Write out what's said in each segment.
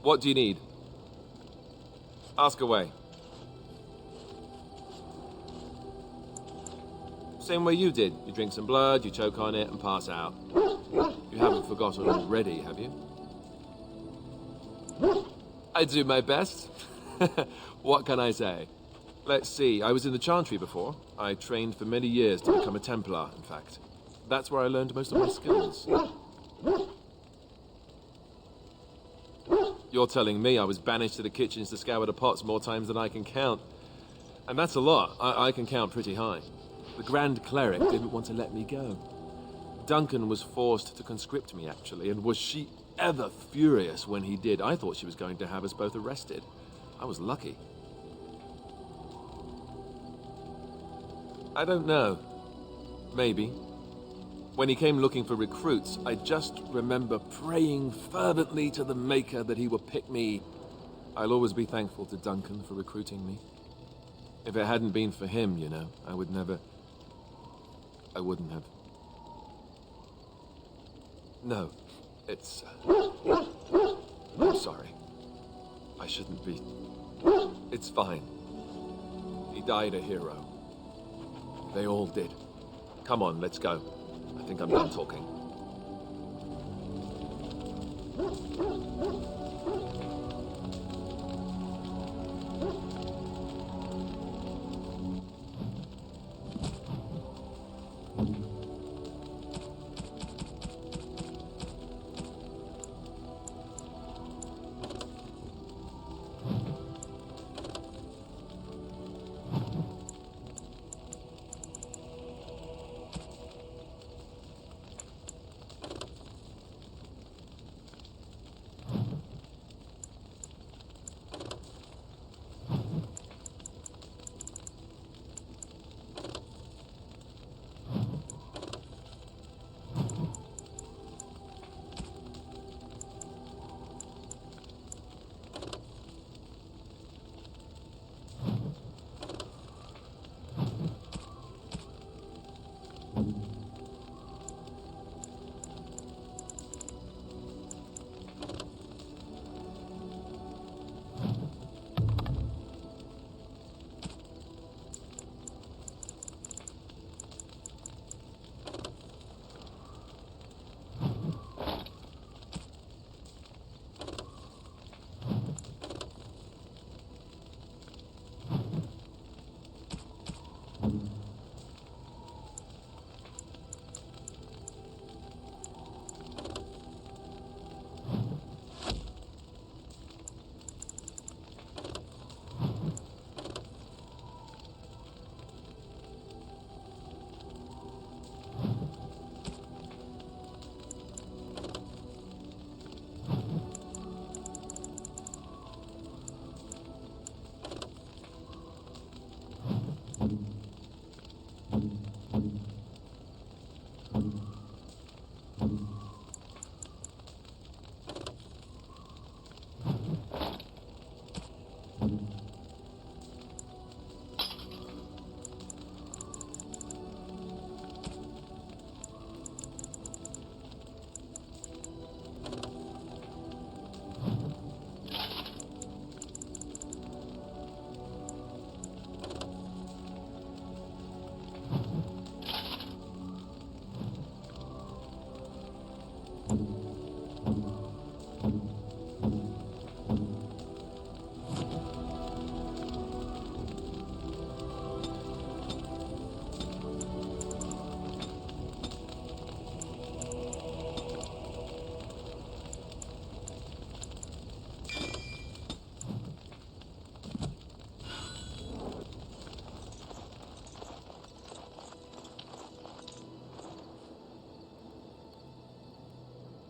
What do you need? Ask away. Same way you did. You drink some blood, you choke on it, and pass out. You haven't forgotten already, have you? I do my best. What can I say? Let's see, I was in the Chantry before. I trained for many years to become a Templar, in fact. That's where I learned most of my skills. You're telling me I was banished to the kitchens to scour the pots more times than I can count. And that's a lot. I can count pretty high. The Grand Cleric didn't want to let me go. Duncan was forced to conscript me, actually, and was she ever furious when he did. I thought she was going to have us both arrested. I was lucky. I don't know. Maybe. When he came looking for recruits, I just remember praying fervently to the Maker that he would pick me. I'll always be thankful to Duncan for recruiting me. If it hadn't been for him, you know, I wouldn't have. No, it's... I'm sorry. I shouldn't be... It's fine. He died a hero. They all did. Come on, let's go. I think I'm done talking.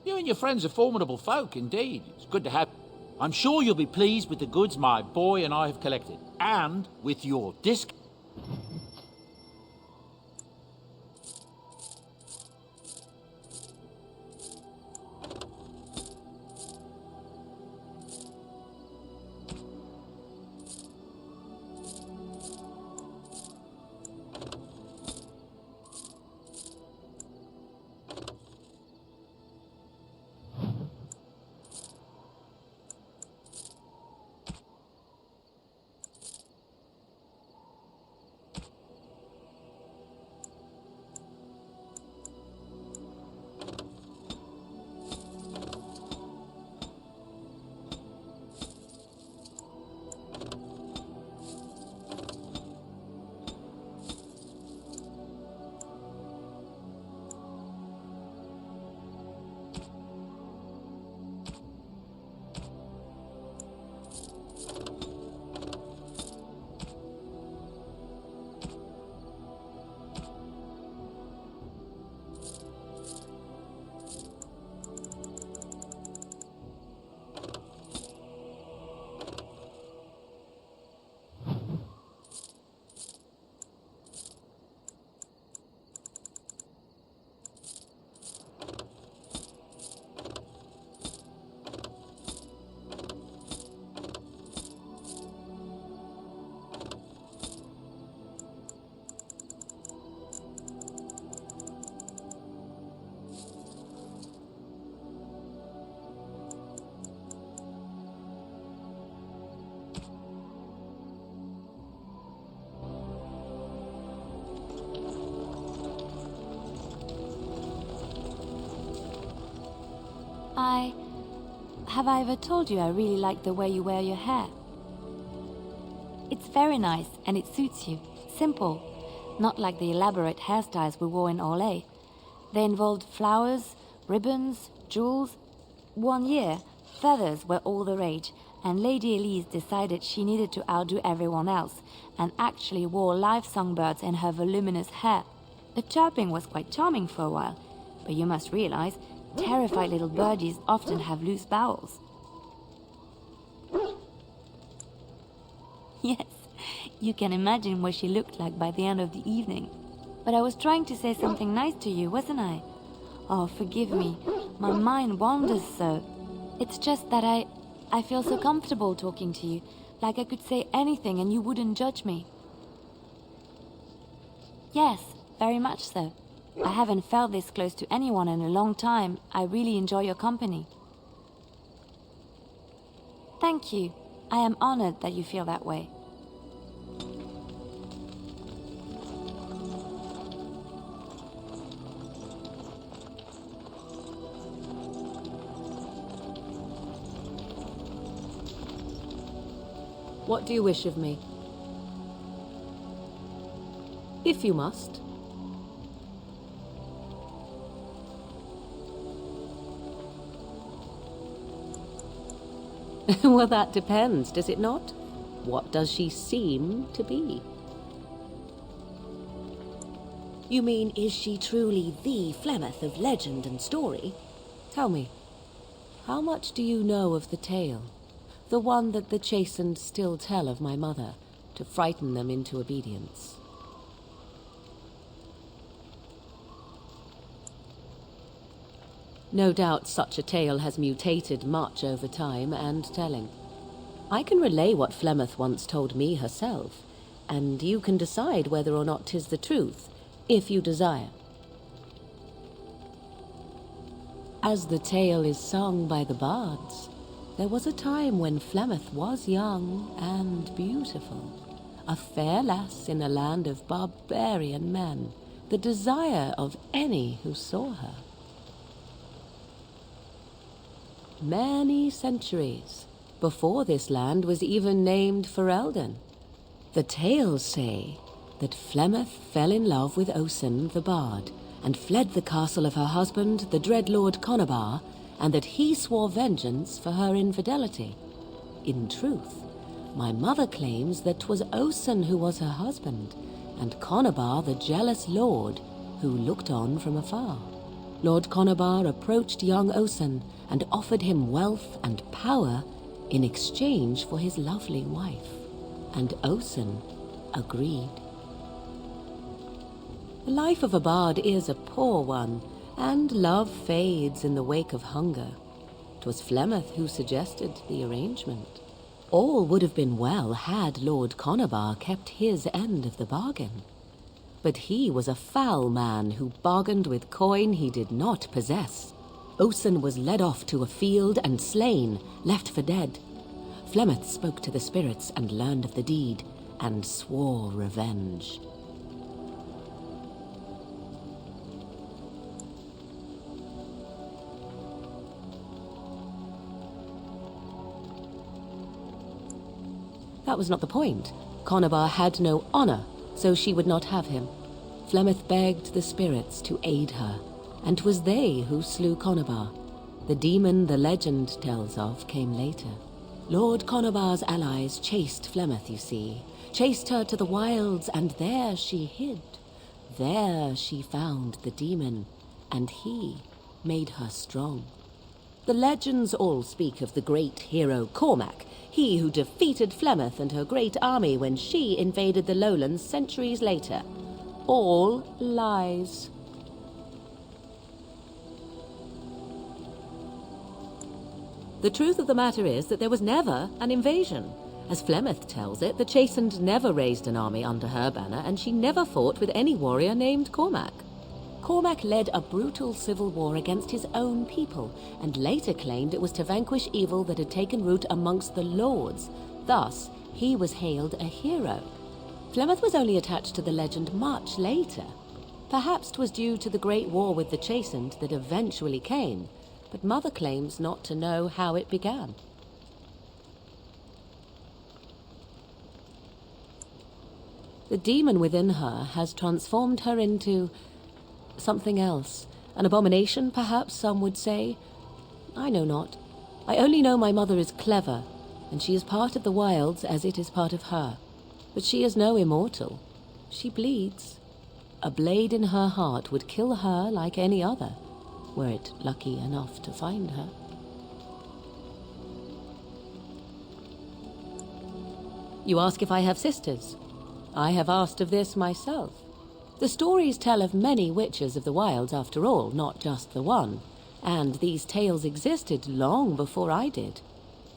You and your friends are formidable folk, indeed. It's good to have... I'm sure you'll be pleased with the goods my boy and I have collected. And with your disc... Have I ever told you I really like the way you wear your hair? It's very nice and it suits you. Simple. Not like the elaborate hairstyles we wore in Orlais. They involved flowers, ribbons, jewels. One year, feathers were all the rage, and Lady Elise decided she needed to outdo everyone else and actually wore live songbirds in her voluminous hair. The chirping was quite charming for a while, but you must realize, terrified little birdies often have loose bowels. Yes, you can imagine what she looked like by the end of the evening. But I was trying to say something nice to you, wasn't I? Oh, forgive me. My mind wanders so. It's just that I feel so comfortable talking to you, like I could say anything and you wouldn't judge me. Yes, very much so. I haven't felt this close to anyone in a long time. I really enjoy your company. Thank you. I am honored that you feel that way. What do you wish of me? If you must. Well, that depends, does it not? What does she seem to be? You mean, is she truly the Flemeth of legend and story? Tell me, how much do you know of the tale? The one that the chastened still tell of my mother, to frighten them into obedience. No doubt such a tale has mutated much over time and telling. I can relay what Flemeth once told me herself, and you can decide whether or not 'tis the truth, if you desire. As the tale is sung by the bards, there was a time when Flemeth was young and beautiful, a fair lass in a land of barbarian men, the desire of any who saw her. Many centuries before this land was even named Ferelden. The tales say that Flemeth fell in love with Osen the bard and fled the castle of her husband, the dread Lord Conabar, and that he swore vengeance for her infidelity. In truth, my mother claims that 'twas Osen who was her husband, and Conabar the jealous lord who looked on from afar. Lord Conabar approached young Osen and offered him wealth and power in exchange for his lovely wife, and Osen agreed. The life of a bard is a poor one, and love fades in the wake of hunger. 'Twas Flemeth who suggested the arrangement. All would have been well had Lord Conabar kept his end of the bargain. But he was a foul man who bargained with coin he did not possess. Osen was led off to a field and slain, left for dead. Flemeth spoke to the spirits and learned of the deed, and swore revenge. That was not the point. Conabar had no honor, so she would not have him. Flemeth begged the spirits to aid her, and 'twas they who slew Conabar. The demon the legend tells of came later. Lord Conabar's allies chased Flemeth, you see, chased her to the wilds, and there she hid. There she found the demon, and he made her strong. The legends all speak of the great hero Cormac, he who defeated Flemeth and her great army when she invaded the lowlands centuries later. All lies. The truth of the matter is that there was never an invasion. As Flemeth tells it, the Chastened never raised an army under her banner, and she never fought with any warrior named Cormac. Cormac led a brutal civil war against his own people, and later claimed it was to vanquish evil that had taken root amongst the lords. Thus, he was hailed a hero. Flemeth was only attached to the legend much later. Perhaps 'twas due to the great war with the Chastened that eventually came, but Mother claims not to know how it began. The demon within her has transformed her into something else. An abomination, perhaps some would say. I know not. I only know my mother is clever, and she is part of the wilds as it is part of her. But she is no immortal. She bleeds. A blade in her heart would kill her like any other, were it lucky enough to find her. You ask if I have sisters. I have asked of this myself. The stories tell of many witches of the wilds after all, not just the one. And these tales existed long before I did.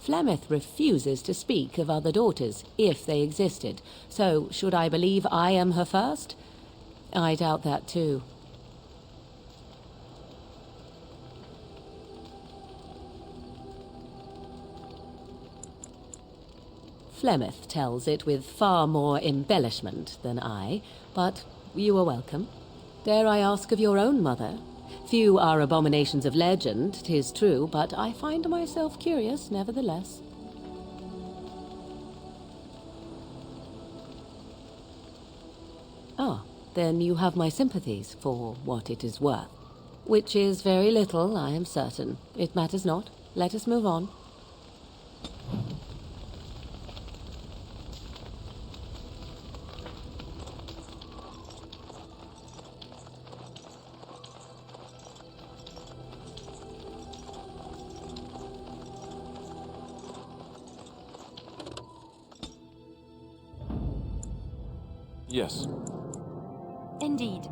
Flemeth refuses to speak of other daughters, if they existed. So, should I believe I am her first? I doubt that too. Flemeth tells it with far more embellishment than I, but you are welcome. Dare I ask of your own mother? Few are abominations of legend, 'tis true, but I find myself curious nevertheless. Ah, then you have my sympathies for what it is worth. Which is very little, I am certain. It matters not. Let us move on. Yes. Indeed.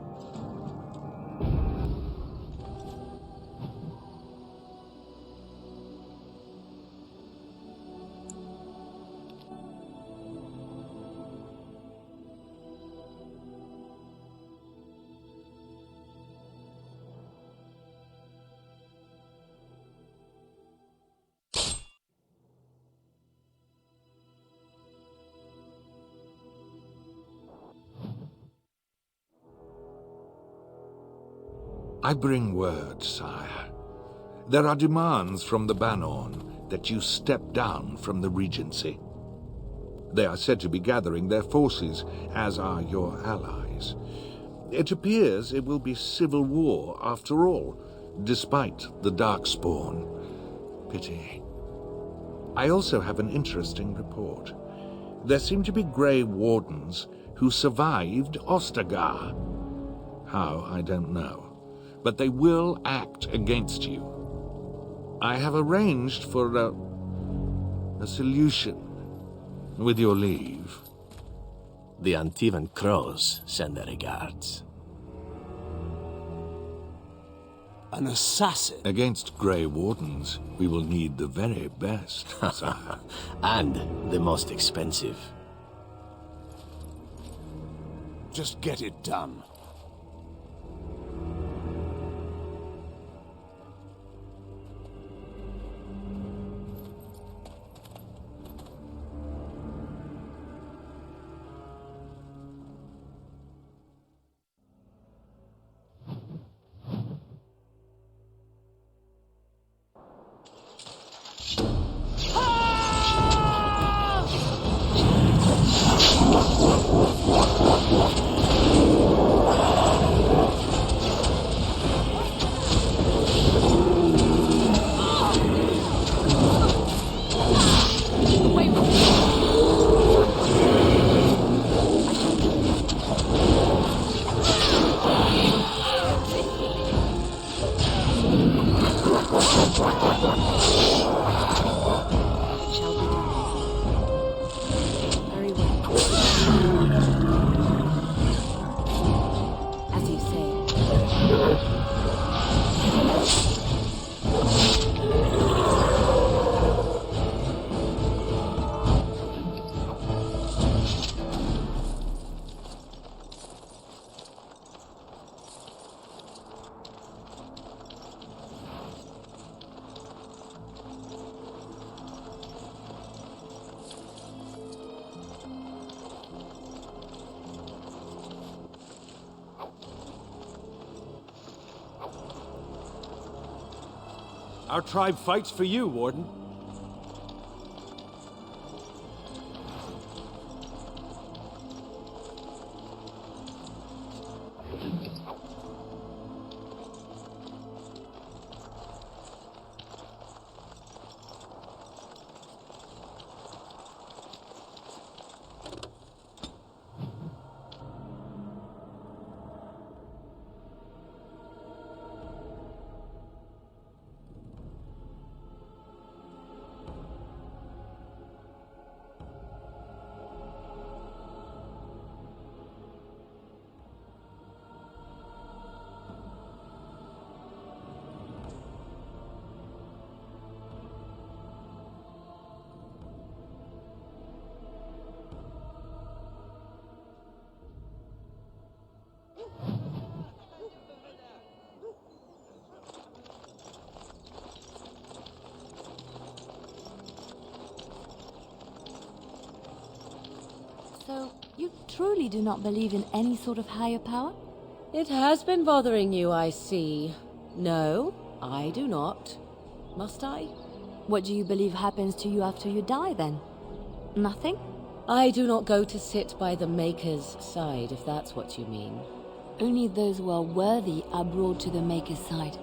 I bring word, sire. There are demands from the Bannorn that you step down from the Regency. They are said to be gathering their forces, as are your allies. It appears it will be civil war after all, despite the Darkspawn. Pity. I also have an interesting report. There seem to be Grey Wardens who survived Ostagar. How, I don't know. But they will act against you. I have arranged for a solution, with your leave. The Antivan Crows send their regards. An assassin? Against Grey Wardens, we will need the very best, sire. And the most expensive. Just get it done. Our tribe fights for you, Warden. So, you truly do not believe in any sort of higher power? It has been bothering you, I see. No, I do not. Must I? What do you believe happens to you after you die, then? Nothing? I do not go to sit by the Maker's side, if that's what you mean. Only those who are worthy are brought to the Maker's side.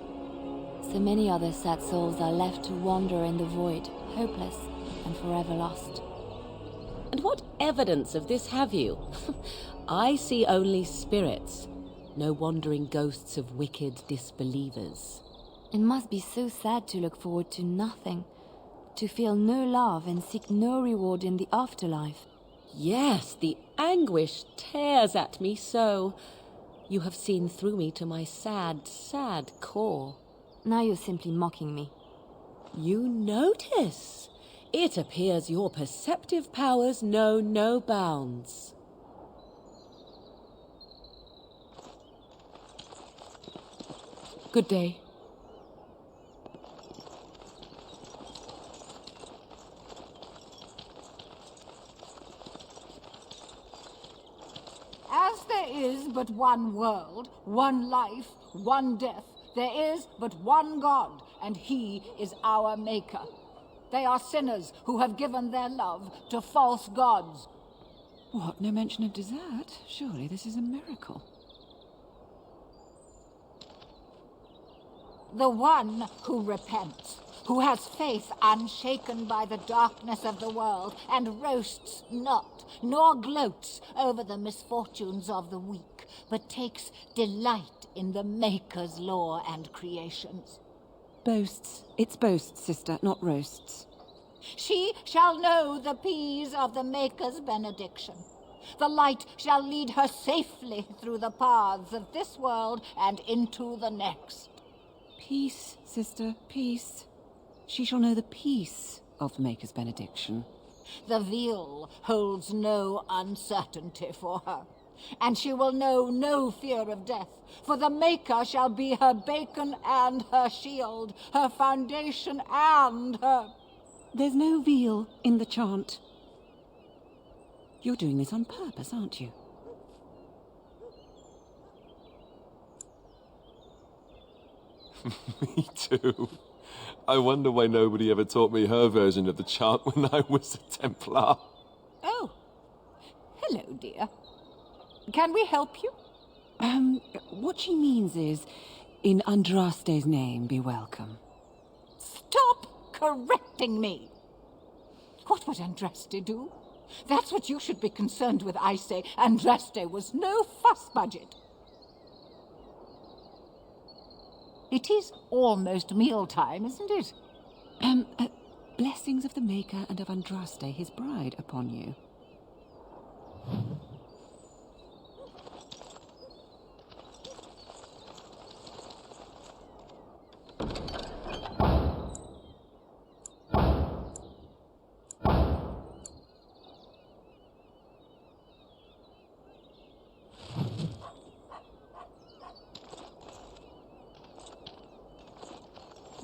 So many other sad souls are left to wander in the void, hopeless and forever lost. And what evidence of this have you? I see only spirits, no wandering ghosts of wicked disbelievers. It must be so sad to look forward to nothing, to feel no love and seek no reward in the afterlife. Yes, the anguish tears at me so. You have seen through me to my sad, sad core. Now you're simply mocking me. You notice? It appears your perceptive powers know no bounds. Good day. As there is but one world, one life, one death, there is but one God, and He is our Maker. They are sinners who have given their love to false gods. What? No mention of dessert? Surely this is a miracle. The one who repents, who has faith unshaken by the darkness of the world, and roasts not, nor gloats over the misfortunes of the weak, but takes delight in the Maker's law and creations. Boasts. It's boasts, sister, not roasts. She shall know the peace of the Maker's benediction. The light shall lead her safely through the paths of this world and into the next. Peace, sister, peace. She shall know the peace of the Maker's benediction. The veil holds no uncertainty for her, and she will know no fear of death, for the Maker shall be her beacon and her shield, her foundation and her... There's no veal in the chant. You're doing this on purpose, aren't you? Me too. I wonder why nobody ever taught me her version of the chant when I was a Templar. Oh, hello, dear. Can we help you? What she means is, in Andraste's name, be welcome. Stop correcting me! What would Andraste do? That's what you should be concerned with, I say. Andraste was no fuss budget. It is almost mealtime, isn't it? Blessings of the Maker and of Andraste, his bride, upon you.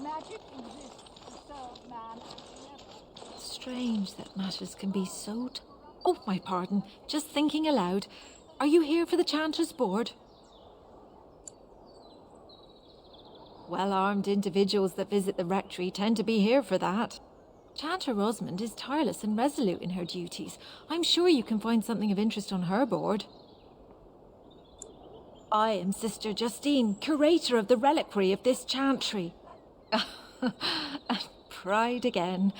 Magic exists to serve man. Strange that matters can be so... Oh, my pardon. Just thinking aloud. Are you here for the Chanter's Board? Well-armed individuals that visit the rectory tend to be here for that. Chanter Rosamond is tireless and resolute in her duties. I'm sure you can find something of interest on her board. I am Sister Justine, curator of the reliquary of this chantry. Pride again.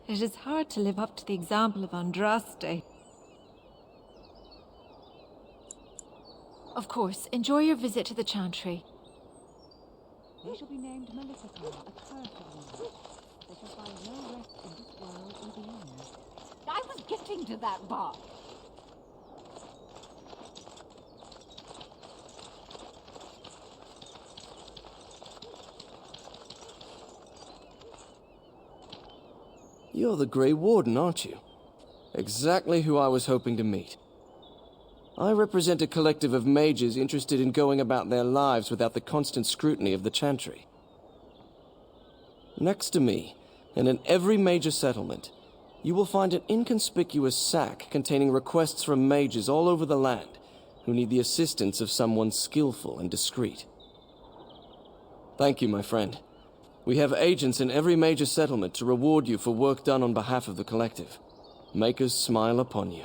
It is hard to live up to the example of Andraste. Of course, enjoy your visit to the chantry. They shall be named Maleficon, accursed of me. They shall find no rest in this world or beyond. I was getting to that part. You're the Grey Warden, aren't you? Exactly who I was hoping to meet. I represent a collective of mages interested in going about their lives without the constant scrutiny of the Chantry. Next to me, and in every major settlement, you will find an inconspicuous sack containing requests from mages all over the land who need the assistance of someone skillful and discreet. Thank you, my friend. We have agents in every major settlement to reward you for work done on behalf of the collective. Make us smile upon you.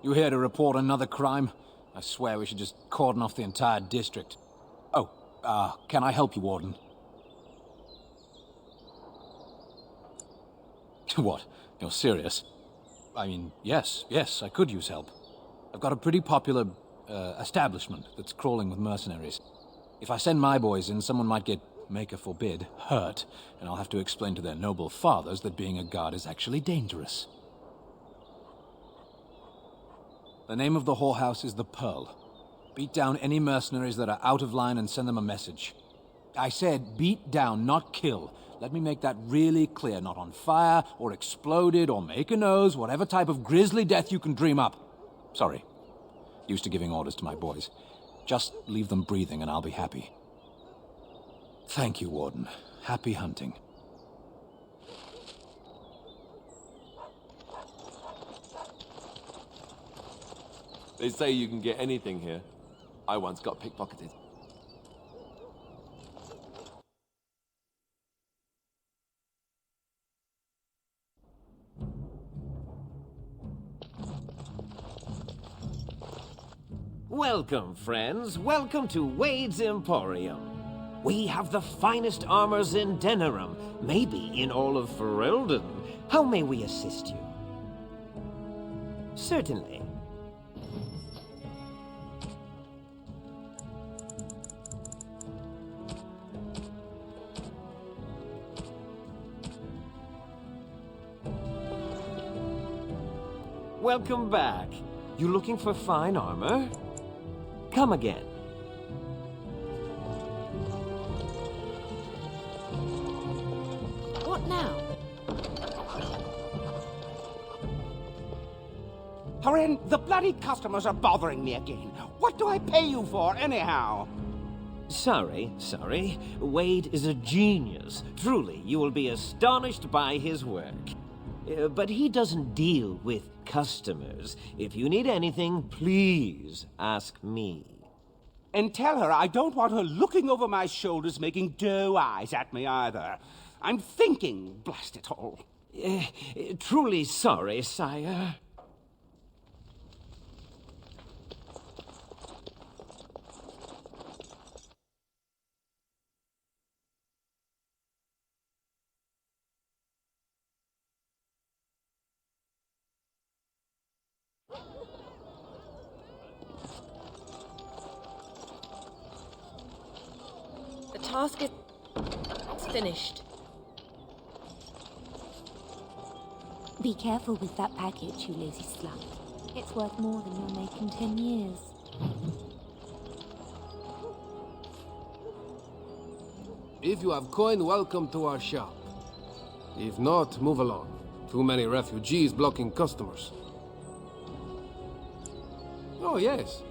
You here to report another crime? I swear we should just cordon off the entire district. Oh, can I help you, Warden? What? You're serious? I mean, yes, I could use help. I've got a pretty popular, establishment that's crawling with mercenaries. If I send my boys in, someone might get, Maker forbid, hurt, and I'll have to explain to their noble fathers that being a guard is actually dangerous. The name of the whorehouse is the Pearl. Beat down any mercenaries that are out of line and send them a message. I said beat down, not kill. Let me make that really clear. Not on fire, or exploded, or make a nose, whatever type of grisly death you can dream up. Sorry. Used to giving orders to my boys. Just leave them breathing and I'll be happy. Thank you, Warden. Happy hunting. They say you can get anything here. I once got pickpocketed. Welcome, friends. Welcome to Wade's Emporium. We have the finest armors in Denerim, maybe in all of Ferelden. How may we assist you? Certainly. Welcome back. You looking for fine armor? Come again. What now? Corinne, the bloody customers are bothering me again. What do I pay you for, anyhow? Sorry. Wade is a genius. Truly, you will be astonished by his work. But he doesn't deal with customers. If you need anything, please ask me. And tell her I don't want her looking over my shoulders making doe eyes at me either. I'm thinking, blast it all. Truly sorry, sire. The task is... It's finished. Be careful with that package, you lazy slut. It's worth more than you'll make in 10 years. If you have coin, welcome to our shop. If not, move along. Too many refugees blocking customers. Oh, yes.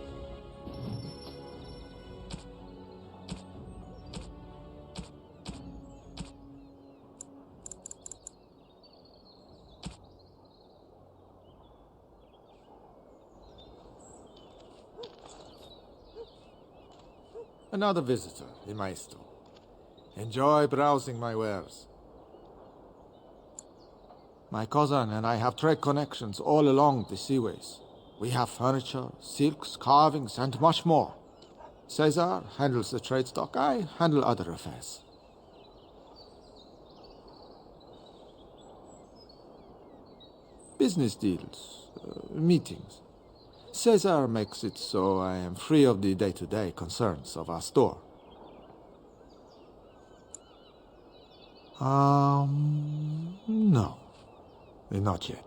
Another visitor in my store. Enjoy browsing my wares. My cousin and I have trade connections all along the seaways. We have furniture, silks, carvings, and much more. Caesar handles the trade stock, I handle other affairs. Business deals, meetings. Caesar makes it so I am free of the day-to-day concerns of our store. No. Not yet.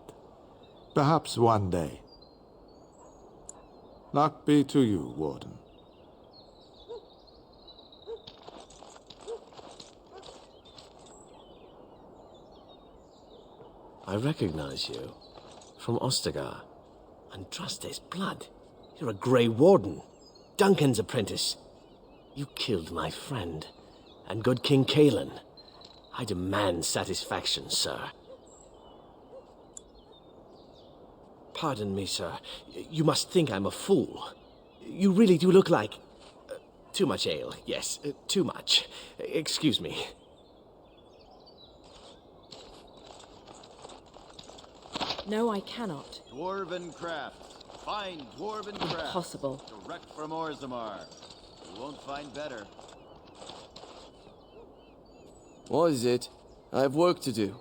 Perhaps one day. Luck be to you, Warden. I recognize you. From Ostagar. Andraste's blood. You're a Grey Warden. Duncan's apprentice. You killed my friend. And good King Cailan. I demand satisfaction, sir. Pardon me, sir. You must think I'm a fool. You really do look like... too much ale, yes. Too much. Excuse me. No, I cannot. Dwarven crafts. Find dwarven crafts. Impossible. Direct from Orzammar. You won't find better. What is it? I have work to do.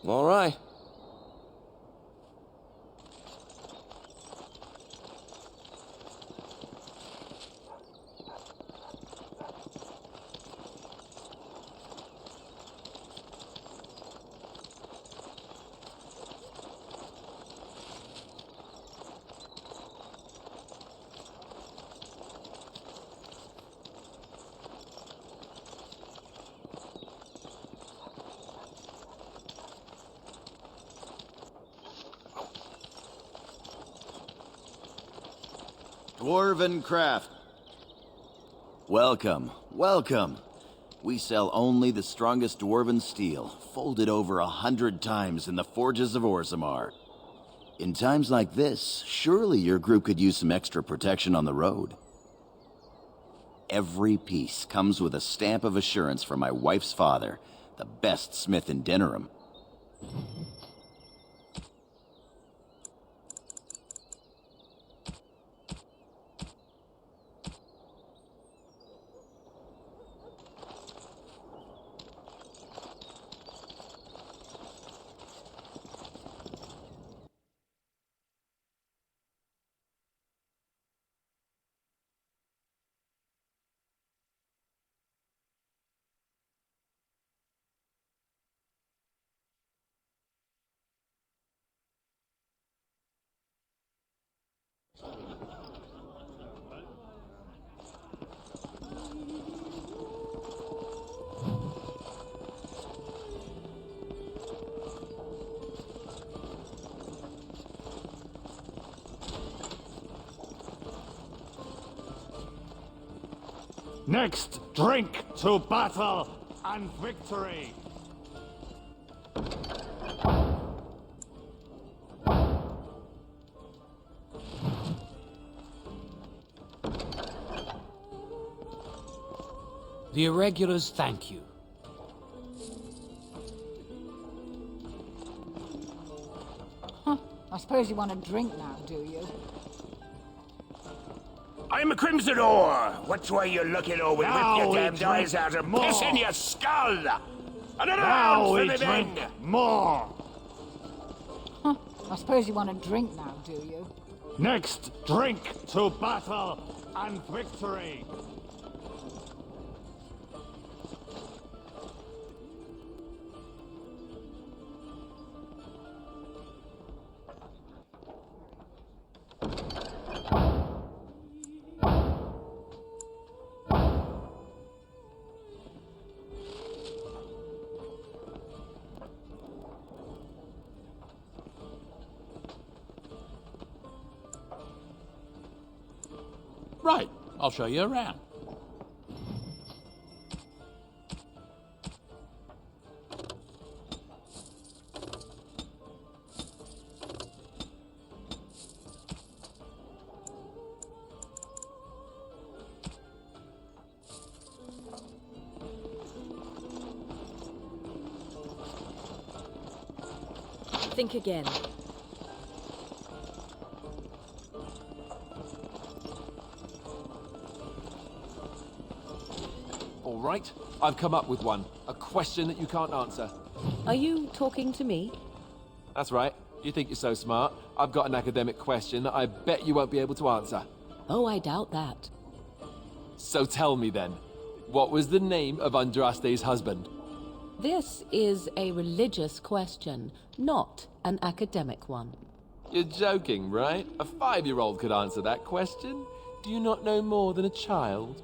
All right. Dwarven craft. Welcome, welcome. We sell only the strongest dwarven steel, folded over 100 times in the forges of Orzammar. In times like this, surely your group could use some extra protection on the road. Every piece comes with a stamp of assurance from my wife's father, the best smith in Denerim. Next, drink to battle and victory! The Irregulars thank you. Huh. I suppose you want a drink now, do you? I'm a Crimson Ore. Which way you looking, or we rip your damned eyes out and piss in your skull? And around for the men! More! Huh. I suppose you want a drink now, do you? Next, drink to battle and victory! Right, I'll show you around. Think again. All right, I've come up with one. A question that you can't answer. Are you talking to me? That's right. You think you're so smart. I've got an academic question that I bet you won't be able to answer. Oh, I doubt that. So tell me then, what was the name of Andraste's husband? This is a religious question, not an academic one. You're joking, right? A 5-year-old could answer that question. Do you not know more than a child?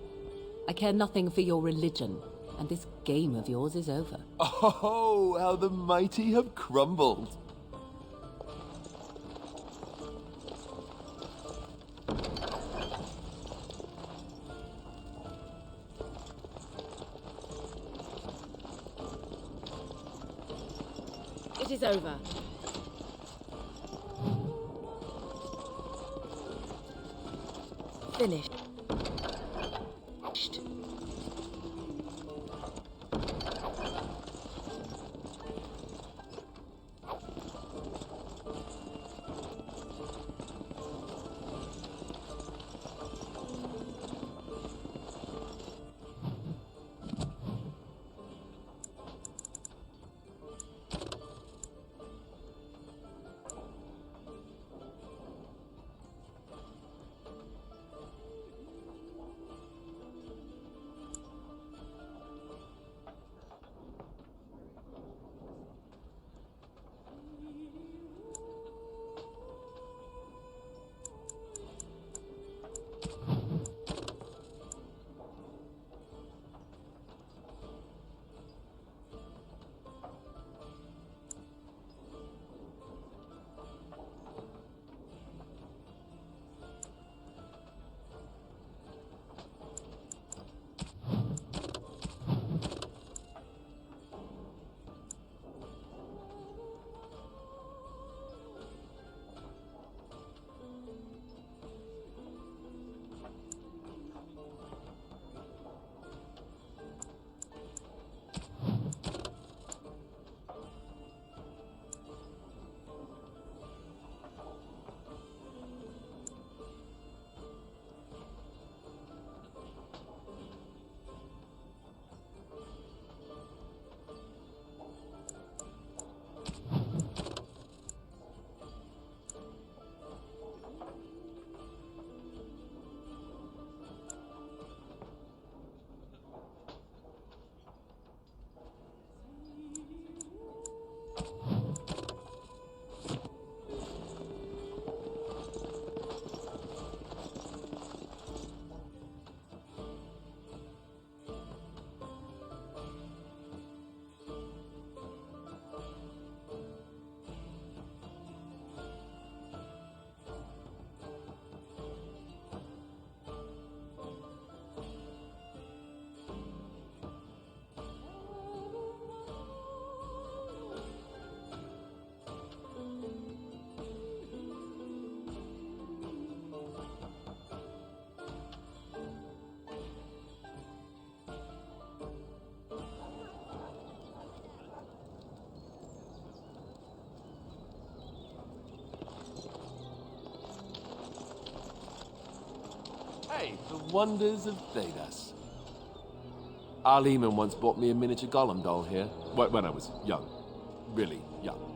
I care nothing for your religion, and this game of yours is over. Oh, how the mighty have crumbled. It is over. Finished. Hey, the wonders of Thedas. Arleman once bought me a miniature Gollum doll here, when I was young. Really young.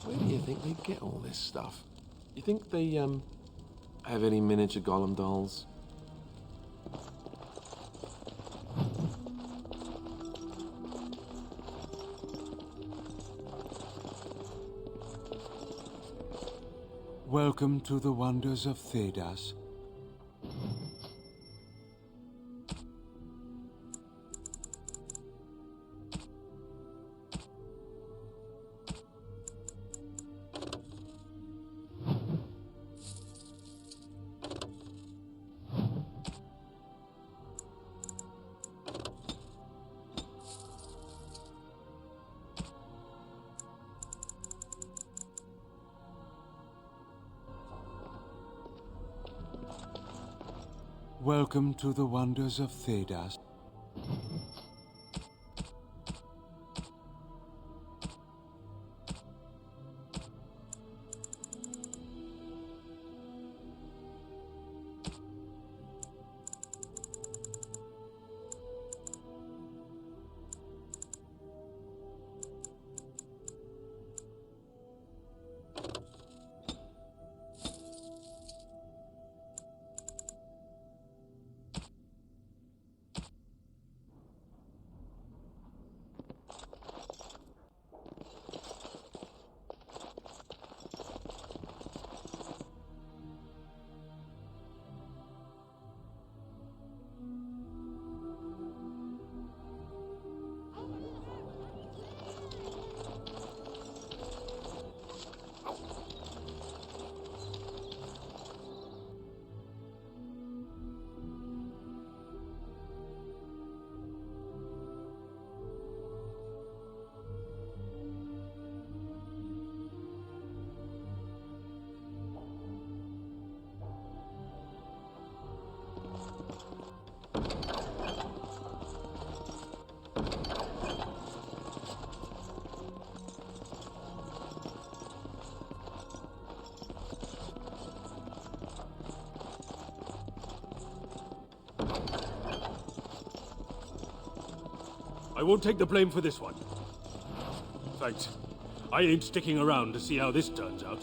Where do you think they get all this stuff? You think they, have any miniature golem dolls? Welcome to the wonders of Thedas. Welcome to the wonders of Thedas. I won't take the blame for this one. In fact, I ain't sticking around to see how this turns out.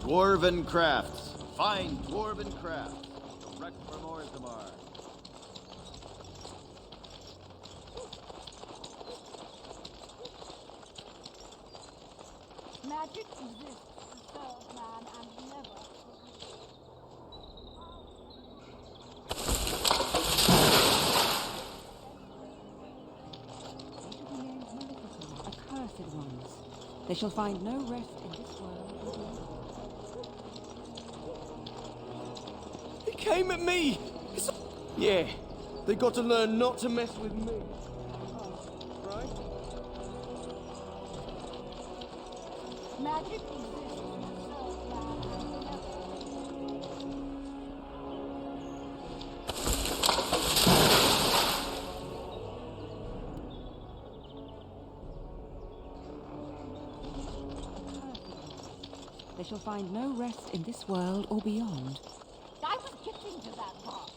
Dwarven crafts. Fine dwarven crafts. Direct from Orzammar. Magic exists to serve man and never. Accursed ones. They shall find no rest in this world. He came at me! Yeah, they got to learn not to mess with me. Right? Magic exists to serve man and never. They shall find no rest in this world or beyond. I was getting to that part.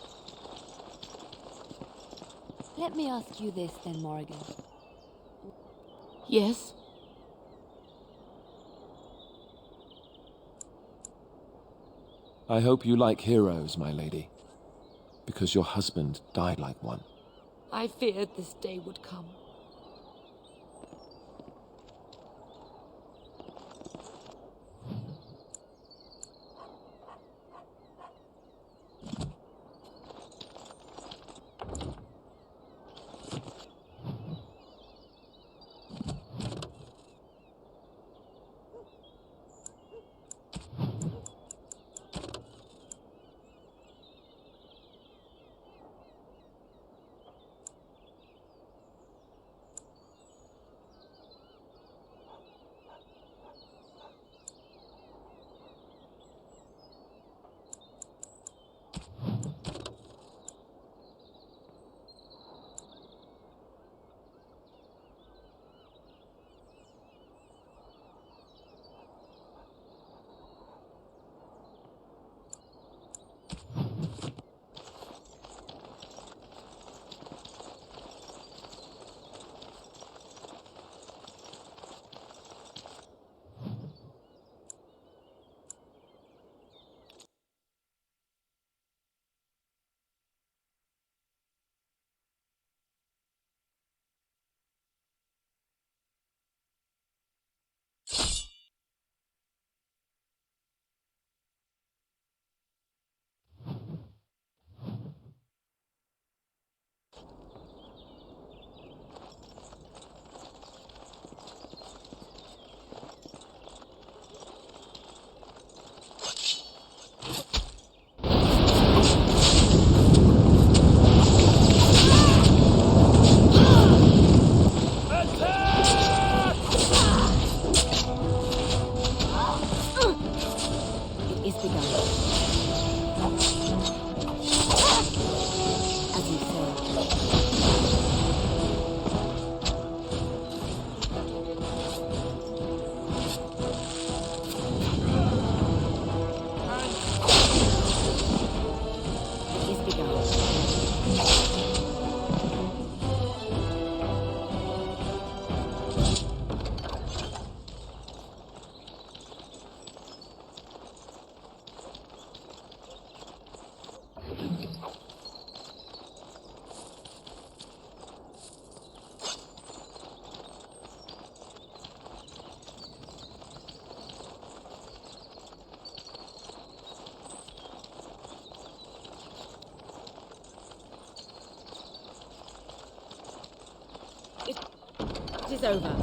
Let me ask you this then, Morrigan. Yes? I hope you like heroes, my lady. Because your husband died like one. I feared this day would come. It is over.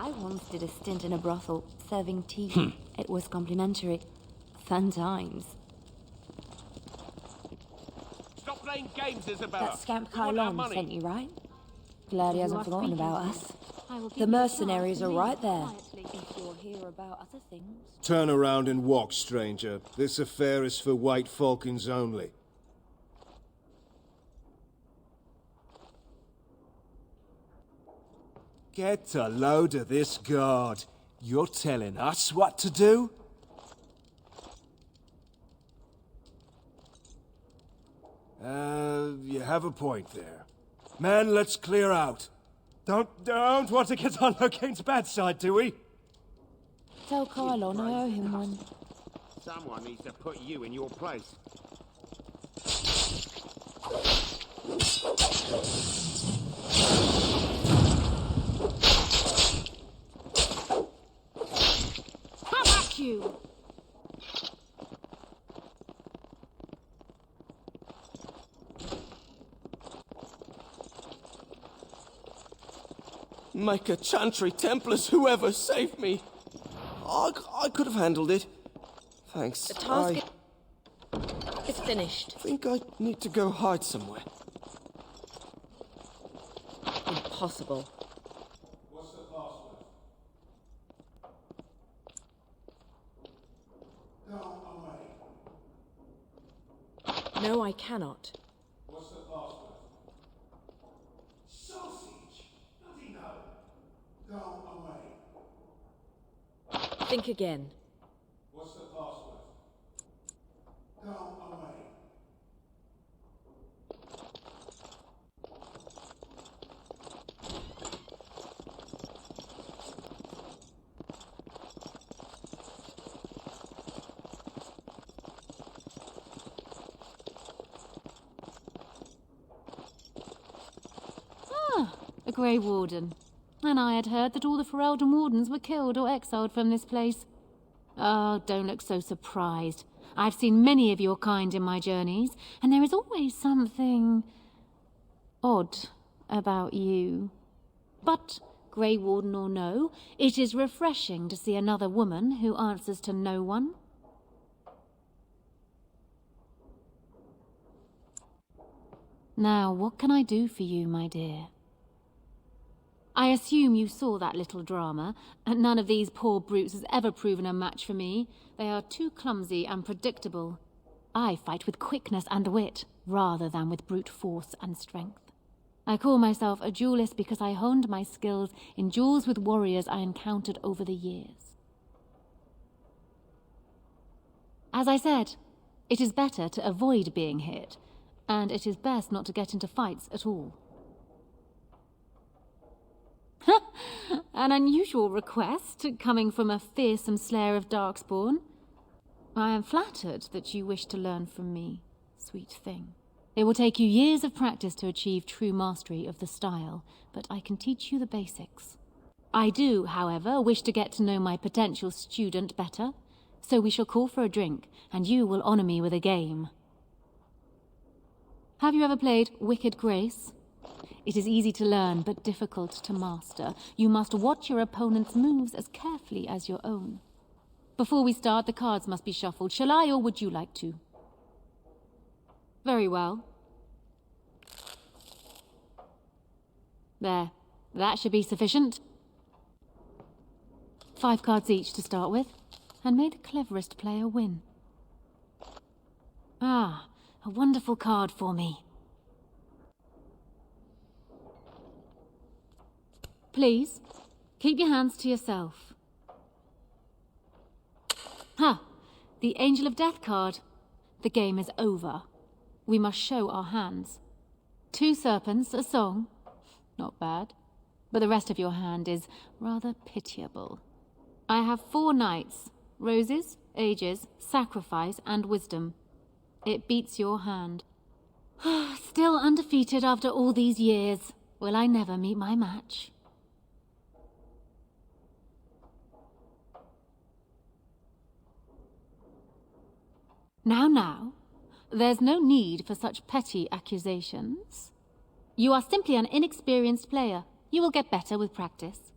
I once did a stint in a brothel, serving tea. It was complimentary. Fun times. Stop playing games, Isabella. That scamp We want our Kylon money. sent you, right? Glad he hasn't forgotten about us. The The mercenaries are right there. If you'll hear about other things. Turn around and walk, stranger. This affair is for White Falcons only. Get a load of this guard. You're telling us what to do? You have a point there. Man, let's clear out. Don't want to get on Locane's bad side, do we? Tell Kylon I owe him one. Someone needs to put you in your place. Come at you! Micah, Chantry, Templars, whoever, save me! I could have handled it. Thanks. The task is finished. I think I need to go hide somewhere. Impossible. What's the password? Go away. No, I cannot. What's the password? Sausage! Bloody no! Go away. Think again. What's the password? Go away. A Grey Warden. And I had heard that all the Ferelden Wardens were killed or exiled from this place. Oh, don't look so surprised. I've seen many of your kind in my journeys, and there is always something odd about you. But, Grey Warden or no, it is refreshing to see another woman who answers to no one. Now, what can I do for you, my dear? I assume you saw that little drama, and none of these poor brutes has ever proven a match for me. They are too clumsy and predictable. I fight with quickness and wit, rather than with brute force and strength. I call myself a duelist because I honed my skills in duels with warriors I encountered over the years. As I said, it is better to avoid being hit, and it is best not to get into fights at all. An unusual request, coming from a fearsome slayer of Darkspawn. I am flattered that you wish to learn from me, sweet thing. It will take you years of practice to achieve true mastery of the style, but I can teach you the basics. I do, however, wish to get to know my potential student better, so we shall call for a drink, and you will honor me with a game. Have you ever played Wicked Grace? It is easy to learn, but difficult to master. You must watch your opponent's moves as carefully as your own. Before we start, the cards must be shuffled. Shall I, or would you like to? Very well. There. That should be sufficient. 5 cards each to start with, and may the cleverest player win. Ah, a wonderful card for me. Please, keep your hands to yourself. Ha! The Angel of Death card. The game is over. We must show our hands. 2 serpents, a song. Not bad. But the rest of your hand is rather pitiable. I have 4 knights. Roses, ages, sacrifice, and wisdom. It beats your hand. Still undefeated after all these years. Will I never meet my match? Now, there's no need for such petty accusations. You are simply an inexperienced player. You will get better with practice.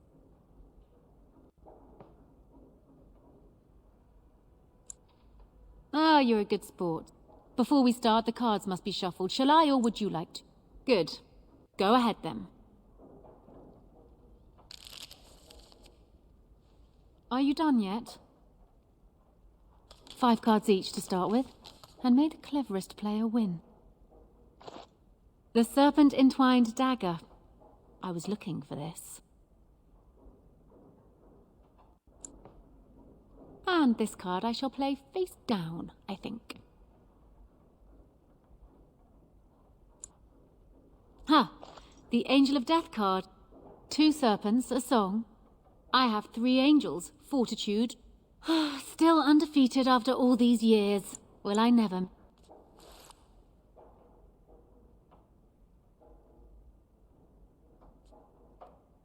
Ah, you're a good sport. Before we start, the cards must be shuffled. Shall I, or would you like to? Good. Go ahead, then. Are you done yet? 5 cards each to start with, and may the cleverest player win. The Serpent Entwined Dagger. I was looking for this. And this card I shall play face down, I think. Ha! The Angel of Death card. 2 serpents, a song. I have 3 angels, fortitude. Still undefeated after all these years. Will I never...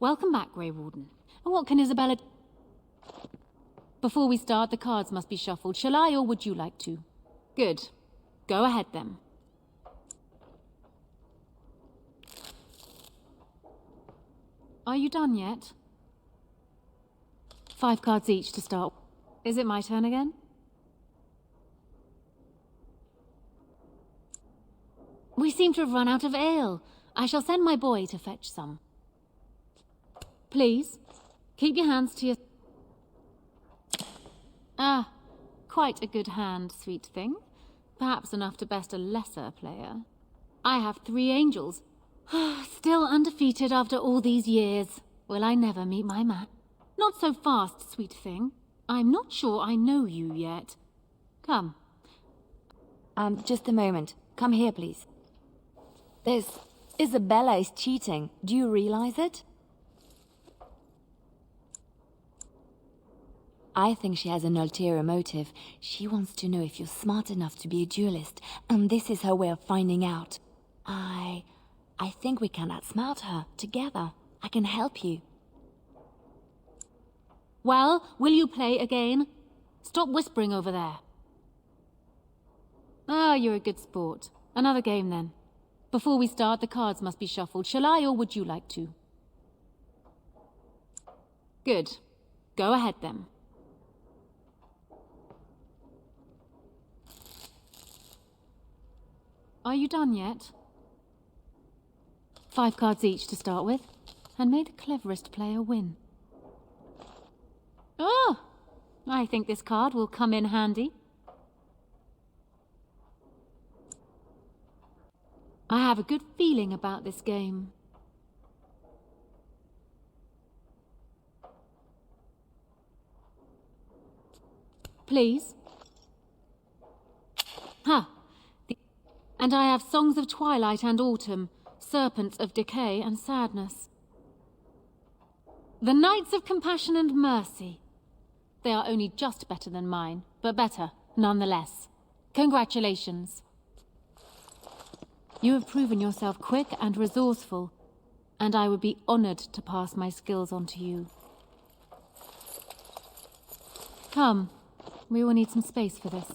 Welcome back, Grey Warden. And what can Isabella... Before we start, the cards must be shuffled. Shall I, or would you like to? Good. Go ahead, then. Are you done yet? 5 cards each to start. Is it my turn again? We seem to have run out of ale. I shall send my boy to fetch some. Please, keep your hands to your... Ah, quite a good hand, sweet thing. Perhaps enough to best a lesser player. I have 3 angels. Still undefeated after all these years. Will I never meet my match? Not so fast, sweet thing. I'm not sure I know you yet. Come. Just a moment. Come here, please. This... Isabella is cheating. Do you realize it? I think she has an ulterior motive. She wants to know if you're smart enough to be a duelist, and this is her way of finding out. I think we can outsmart her, together. I can help you. Well, will you play again? Stop whispering over there. Ah, you're a good sport. Another game, then. Before we start, the cards must be shuffled. Shall I, or would you like to? Good. Go ahead, then. Are you done yet? 5 cards each to start with, and may the cleverest player win. Oh! I think this card will come in handy. I have a good feeling about this game. Please. Ha! And I have Songs of Twilight and Autumn, Serpents of Decay and Sadness. The Knights of Compassion and Mercy. They are only just better than mine, but better, nonetheless. Congratulations. You have proven yourself quick and resourceful, and I would be honored to pass my skills on to you. Come, we will need some space for this.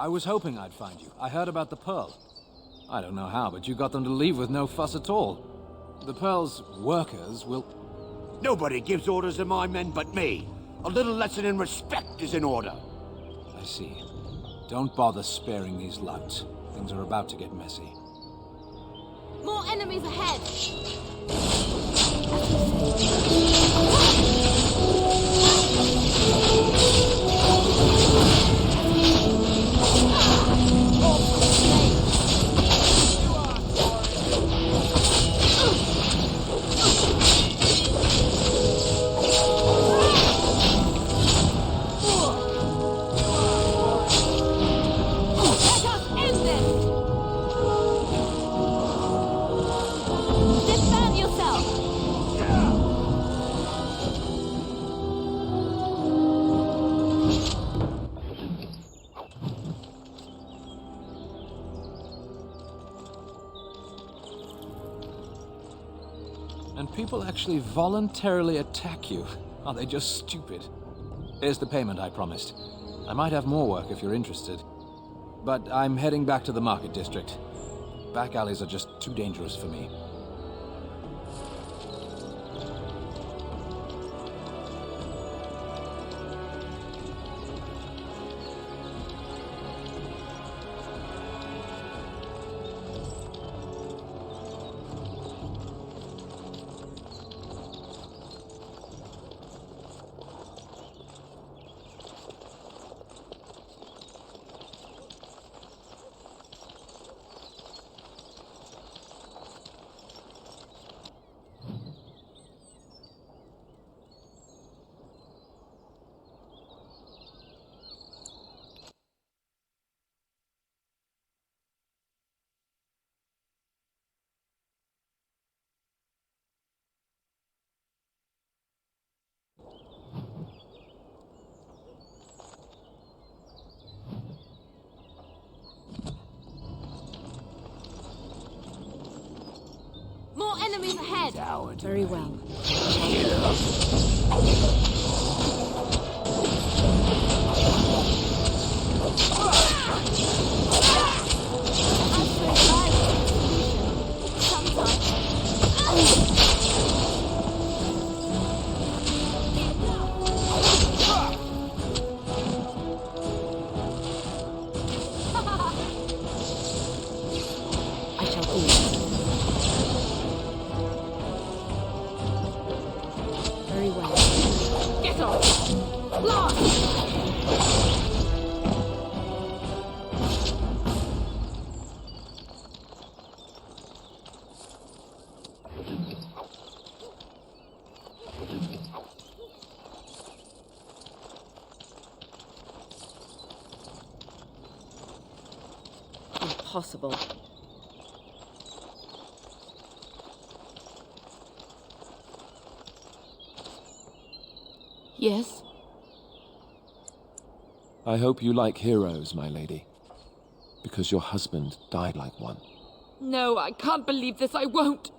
I was hoping I'd find you. I heard about the Pearl. I don't know how, but you got them to leave with no fuss at all. The Pearl's workers will... Nobody gives orders to my men but me. A little lesson in respect is in order. I see. Don't bother sparing these louts. Things are about to get messy. More enemies ahead! And people actually voluntarily attack you. Are they just stupid? Here's the payment I promised. I might have more work if you're interested. But I'm heading back to the market district. Back alleys are just too dangerous for me. More enemies ahead! Very well. I shall do it. Very well. Get off! Blast! Impossible. Yes? I hope you like heroes, my lady. Because your husband died like one. No, I can't believe this. I won't.